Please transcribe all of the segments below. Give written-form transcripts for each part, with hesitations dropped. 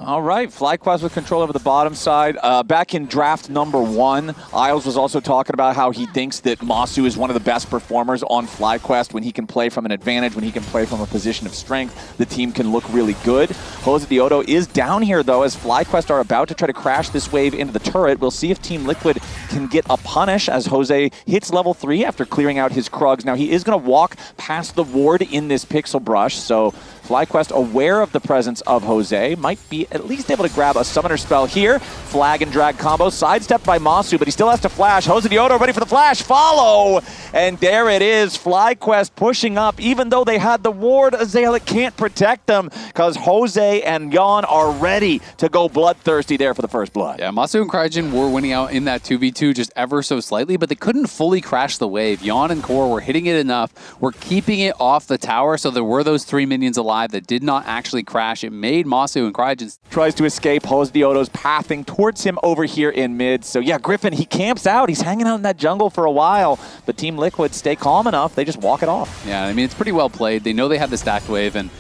All right, FlyQuest with control over the bottom side. Back in draft number 1, Isles was also talking about how he thinks that Masu is one of the best performers on FlyQuest when he can play from an advantage, when he can play from a position of strength. The team can look really good. Jose Dioto is down here, though, as FlyQuest are about to try to crash this wave into the turret. We'll see if Team Liquid can get a punish as Jose hits level 3 after clearing out his Krugs. Now, he is going to walk past the ward in this Pixel Brush, so FlyQuest, aware of the presence of Jose, might be at least able to grab a summoner spell here. Flag and drag combo, sidestepped by Masu, but he still has to flash. Jose Dioto ready for the flash, follow! And there it is, FlyQuest pushing up. Even though they had the ward, Azalea can't protect them because Jose and LYON are ready to go bloodthirsty there for the first blood. Yeah, Masu and Cryogen were winning out in that 2v2 just ever so slightly, but they couldn't fully crash the wave. LYON and Core were hitting it enough, were keeping it off the tower, so there were those 3 minions alive that did not actually crash. It made Masu and Cryogen tries to escape. Jose Dioto's pathing towards him over here in mid. So yeah, Griffin, he camps out. He's hanging out in that jungle for a while, but Team Liquid stay calm enough. They just walk it off. Yeah, I mean, it's pretty well played. They know they have the stacked wave, and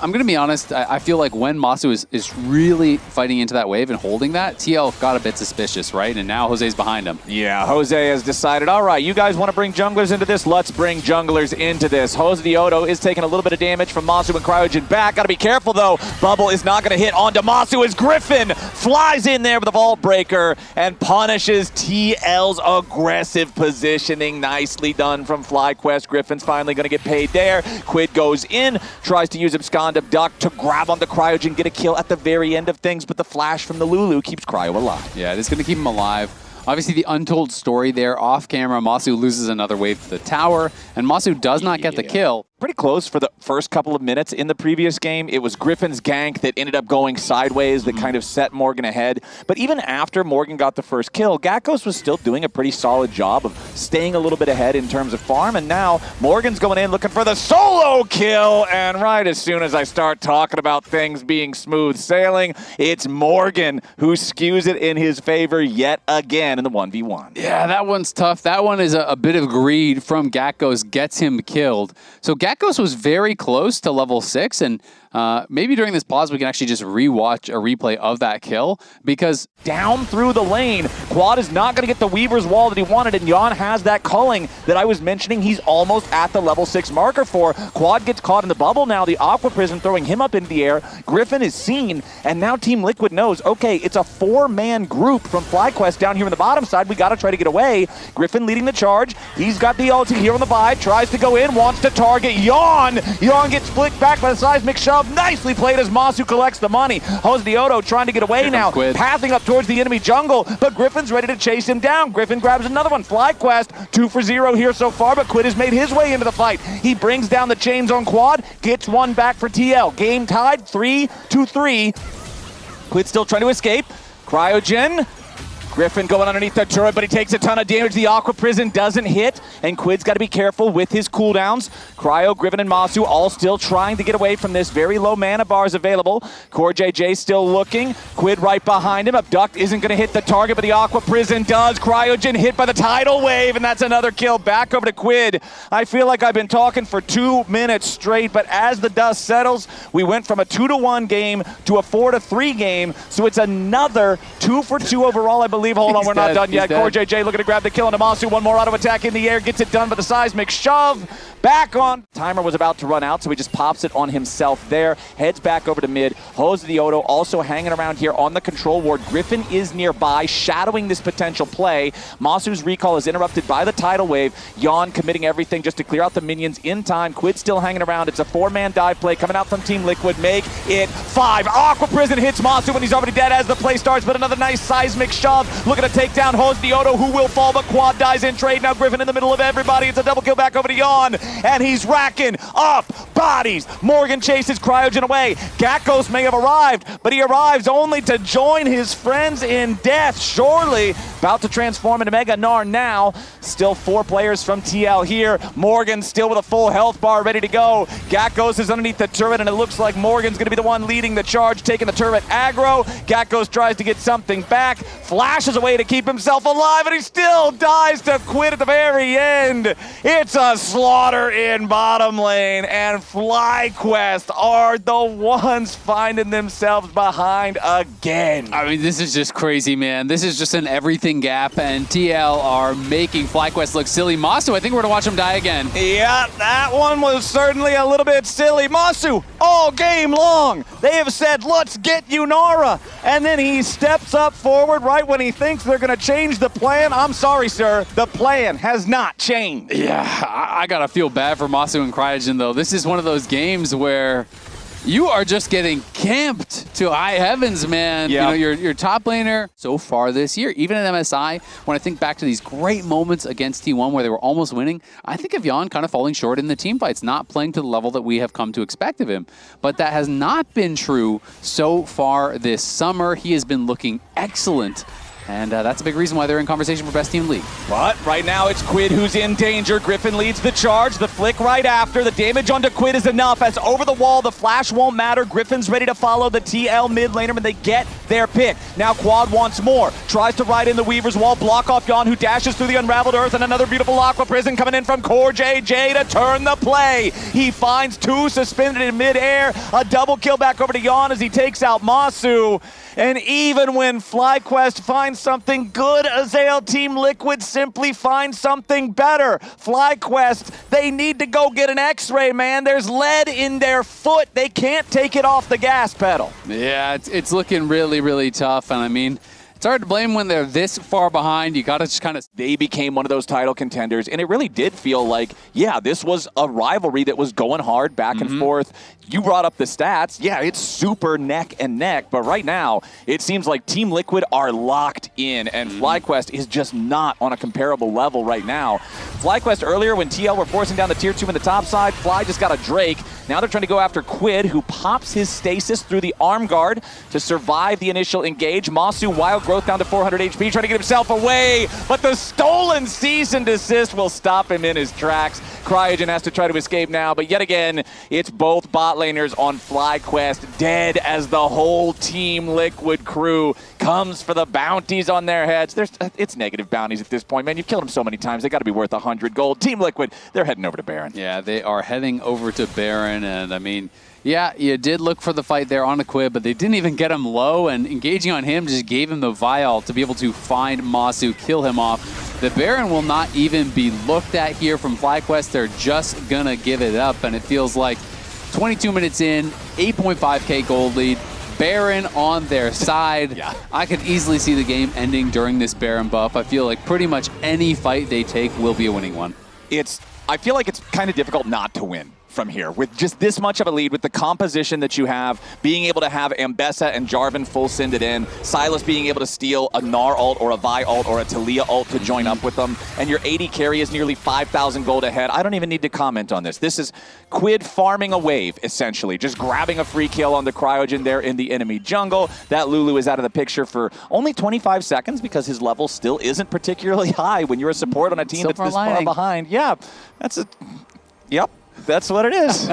I'm going to be honest, I feel like when Masu is really fighting into that wave and holding that, TL got a bit suspicious, right? And now Jose's behind him. Yeah, Jose has decided, all right, you guys want to bring junglers into this? Let's bring junglers into this. Jose Dioto is taking a little bit of damage from Masu and Cryogen back. Got to be careful, though. Bubble is not going to hit onto Masu as Griffin flies in there with a Vault Breaker and punishes TL's aggressive positioning. Nicely done from FlyQuest. Griffin's finally going to get paid there. Quid goes in, tries to use Abscond Abduct to grab onto Cryogen, get a kill at the very end of things, but the flash from the Lulu keeps Cryo alive. Yeah, it is going to keep him alive. Obviously, the untold story there off camera, Masu loses another wave to the tower, and Masu does not get the kill. Pretty close for the first couple of minutes in the previous game. It was Griffin's gank that ended up going sideways that kind of set Morgan ahead. But even after Morgan got the first kill, Gakkos was still doing a pretty solid job of staying a little bit ahead in terms of farm. And now Morgan's going in looking for the solo kill. And right as soon as I start talking about things being smooth sailing, it's Morgan who skews it in his favor yet again in the 1v1. Yeah, that one's tough. That one is a bit of greed from Gakkos, gets him killed. So Gakkos was very close to level 6, and maybe during this pause we can actually just rewatch a replay of that kill, because down through the lane, Quad is not going to get the Weaver's Wall that he wanted, and LYON has that culling that I was mentioning he's almost at the level 6 marker for. Quad gets caught in the bubble now, the Aqua Prison throwing him up into the air. Griffin is seen, and now Team Liquid knows, okay, it's a 4-man group from FlyQuest down here on the bottom side. We got to try to get away. Griffin leading the charge. He's got the ulti here on the buy, tries to go in, wants to target LYON. LYON gets flicked back by the seismic shove. Nicely played as Masu collects the money. Jose Dioto trying to get away now, pathing up towards the enemy jungle, but Griffin's ready to chase him down. Griffin grabs another one. FlyQuest 2 for 0 here so far, but Quid has made his way into the fight. He brings down the chains on Quad, gets one back for TL. Game tied 3-3. Quid still trying to escape. Cryogen. Griffin going underneath the turret, but he takes a ton of damage. The Aqua Prison doesn't hit, and Quid's got to be careful with his cooldowns. Cryo, Griffin, and Masu all still trying to get away from this. Very low mana bars available. Core JJ still looking. Quid right behind him. Abduct isn't going to hit the target, but the Aqua Prison does. Cryogen hit by the tidal wave, and that's another kill. Back over to Quid. I feel like I've been talking for 2 minutes straight, but as the dust settles, we went from a 2-1 game to a 4-3 game, so it's another 2 for 2 overall, I believe. Hold on, we're not done yet. Core JJ looking to grab the kill into Masu. One more auto attack in the air, gets it done, but the seismic shove back on. Timer was about to run out, so he just pops it on himself there. Heads back over to mid. Jose Dioto also hanging around here on the control ward. Griffin is nearby, shadowing this potential play. Masu's recall is interrupted by the tidal wave. LYON committing everything just to clear out the minions in time. Quid still hanging around. It's a 4-man dive play coming out from Team Liquid. Make it 5. Aqua Prison hits Masu when he's already dead as the play starts, but another nice seismic shove. Looking to take down Jose Dioto, who will fall, but Quad dies in trade. Now Griffin in the middle of everybody. It's a double kill back over to LYON, and he's racking up bodies. Morgan chases Cryogen away. Gakkos may have arrived, but he arrives only to join his friends in death. Surely about to transform into Mega Gnar now. Still 4 players from TL here. Morgan still with a full health bar ready to go. Gakkos is underneath the turret, and it looks like Morgan's going to be the one leading the charge, taking the turret aggro. Gakkos tries to get something back, flashes away to keep himself alive, and he still dies to Quid at the very end. It's a slaughter in bottom lane, and FlyQuest are the ones finding themselves behind again. I mean, this is just crazy, man. This is just an everything gap, and TL are making FlyQuest look silly. Masu, I think we're going to watch him die again. Yeah, that one was certainly a little bit silly. Masu, all game long, they have said, let's get Yunara. And then he steps up forward right when he thinks they're going to change the plan. I'm sorry, sir. The plan has not changed. Yeah, I got to feel bad for Masu and Cryogen, though. This is one of those games where you are just getting camped to high heavens, man. Yeah. You know, your top laner so far this year, even at MSI, when I think back to these great moments against T1 where they were almost winning, I think of LYON kind of falling short in the team fights, not playing to the level that we have come to expect of him. But that has not been true so far this summer. He has been looking excellent. And that's a big reason why they're in conversation for best team in the league. But right now it's Quid who's in danger. Griffin leads the charge. The flick right after. The damage onto Quid is enough. As over the wall, the flash won't matter. Griffin's ready to follow the TL mid laner, and they get their pick. Now Quad wants more. Tries to ride in the Weaver's wall, block off LYON, who dashes through the Unraveled Earth, and another beautiful Aqua Prison coming in from Core JJ to turn the play. He finds two suspended in midair. A double kill back over to LYON as he takes out Masu. And even when FlyQuest finds something good, Azael, Team Liquid simply finds something better. FlyQuest, they need to go get an X-ray, man. There's lead in their foot. They can't take it off the gas pedal. Yeah, it's looking really, really tough. And I mean, it's hard to blame when they're this far behind. You got to just kind of... They became one of those title contenders, and it really did feel like, yeah, this was a rivalry that was going hard back and forth. You brought up the stats. Yeah, it's super neck and neck, but right now, it seems like Team Liquid are locked in, and FlyQuest is just not on a comparable level right now. FlyQuest earlier, when TL were forcing down the tier 2 in the top side, Fly just got a Drake. Now they're trying to go after Quid, who pops his stasis through the arm guard to survive the initial engage. Masu, wild growth down to 400 HP, trying to get himself away, but the stolen cease and desist will stop him in his tracks. Cryogen has to try to escape now, but yet again, it's both bot laners on FlyQuest dead as the whole Team Liquid crew comes for the bounties on their heads. It's negative bounties at this point, man. You've killed them so many times, they got to be worth 100 gold. Team Liquid, they're heading over to Baron. Yeah, they are heading over to Baron, and I mean, yeah, you did look for the fight there on a Quid, but they didn't even get him low, and engaging on him just gave him the vial to be able to find Masu, kill him off. The Baron will not even be looked at here from FlyQuest. They're just gonna give it up, and it feels like 22 minutes in, 8.5k gold lead, Baron on their side. Yeah. I could easily see the game ending during this Baron buff. I feel like pretty much any fight they take will be a winning one. I feel like it's kind of difficult not to win from here. With just this much of a lead, with the composition that you have, being able to have Ambessa and Jarvan full sended in, Silas being able to steal a Gnar ult or a Vi ult or a Talia ult to join up with them, and your 80 carry is nearly 5,000 gold ahead. I don't even need to comment on this. This is Quid farming a wave, essentially. Just grabbing a free kill on the Cryogen there in the enemy jungle. That Lulu is out of the picture for only 25 seconds because his level still isn't particularly high when you're a support on a team that's this far behind. Yeah, yep. That's what it is.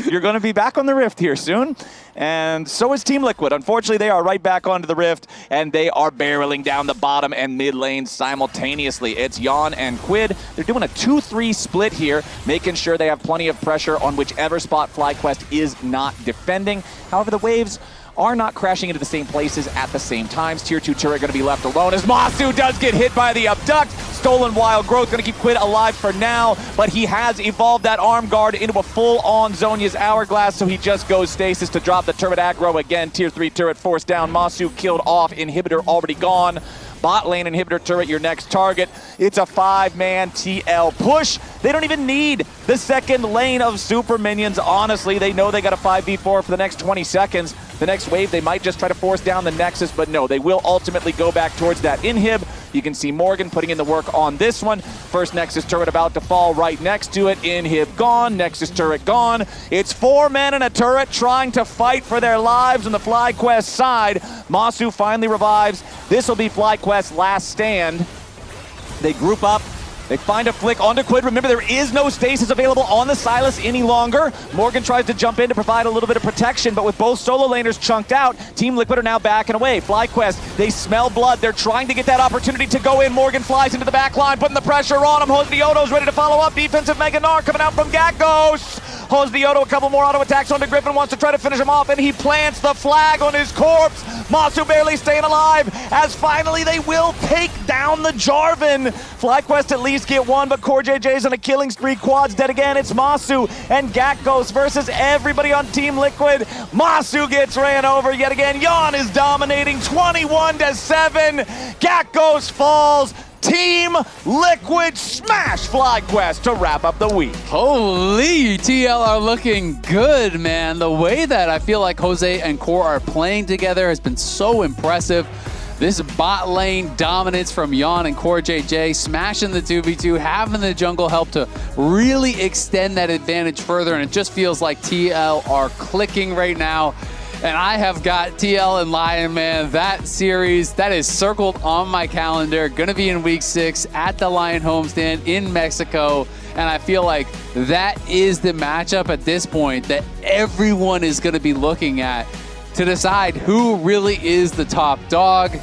You're going to be back on the Rift here soon. And so is Team Liquid. Unfortunately, they are right back onto the Rift, and they are barreling down the bottom and mid lane simultaneously. It's LYON and Quid. They're doing a 2-3 split here, making sure they have plenty of pressure on whichever spot FlyQuest is not defending. However, the waves are not crashing into the same places at the same times. Tier 2 turret going to be left alone as Masu does get hit by the abduct. Stolen wild growth going to keep Quid alive for now, but he has evolved that arm guard into a full-on Zhonya's hourglass, so he just goes stasis to drop the turret aggro again. Tier 3 turret forced down. Masu killed off. Inhibitor already gone. Bot lane inhibitor turret, your next target. It's a 5-man TL push. They don't even need the second lane of super minions. Honestly, they know they got a 5v4 for the next 20 seconds. The next wave, they might just try to force down the Nexus, but no, they will ultimately go back towards that inhib. You can see Morgan putting in the work on this one. First Nexus turret about to fall right next to it. Inhib gone, Nexus turret gone. It's 4 men and a turret trying to fight for their lives on the FlyQuest side. Masu finally revives. This will be FlyQuest's last stand. They group up. They find a flick onto Quid. Remember, there is no stasis available on the Silas any longer. Morgan tries to jump in to provide a little bit of protection, but with both solo laners chunked out, Team Liquid are now backing away. FlyQuest, they smell blood. They're trying to get that opportunity to go in. Morgan flies into the back line, putting the pressure on him. Diodo's ready to follow up. Defensive Mega Gnar coming out from Gat Ghost. Holds the auto, a couple more auto attacks onto Griffin, wants to try to finish him off, and he plants the flag on his corpse. Masu barely staying alive, as finally they will take down the Jarvan. FlyQuest at least get one, but Core JJ's on a killing spree. Quad's dead again. It's Masu and Gakgos versus everybody on Team Liquid. Masu gets ran over yet again. LYON is dominating 21-7. Gakgos falls. Team Liquid smash FlyQuest to wrap up the week. Holy, TL are looking good, man. The way that I feel like Jose and Core are playing together has been so impressive. This bot lane dominance from LYON and Core JJ, smashing the 2v2, having the jungle help to really extend that advantage further, and it just feels like TL are clicking right now. And I have got TL and LYON, man. That series, that is circled on my calendar. Gonna be in week 6 at the LYON homestand in Mexico. And I feel like that is the matchup at this point that everyone is gonna be looking at to decide who really is the top dog,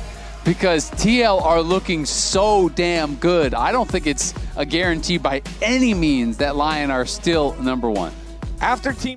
because TL are looking so damn good. I don't think it's a guarantee by any means that LYON are still #1. After Team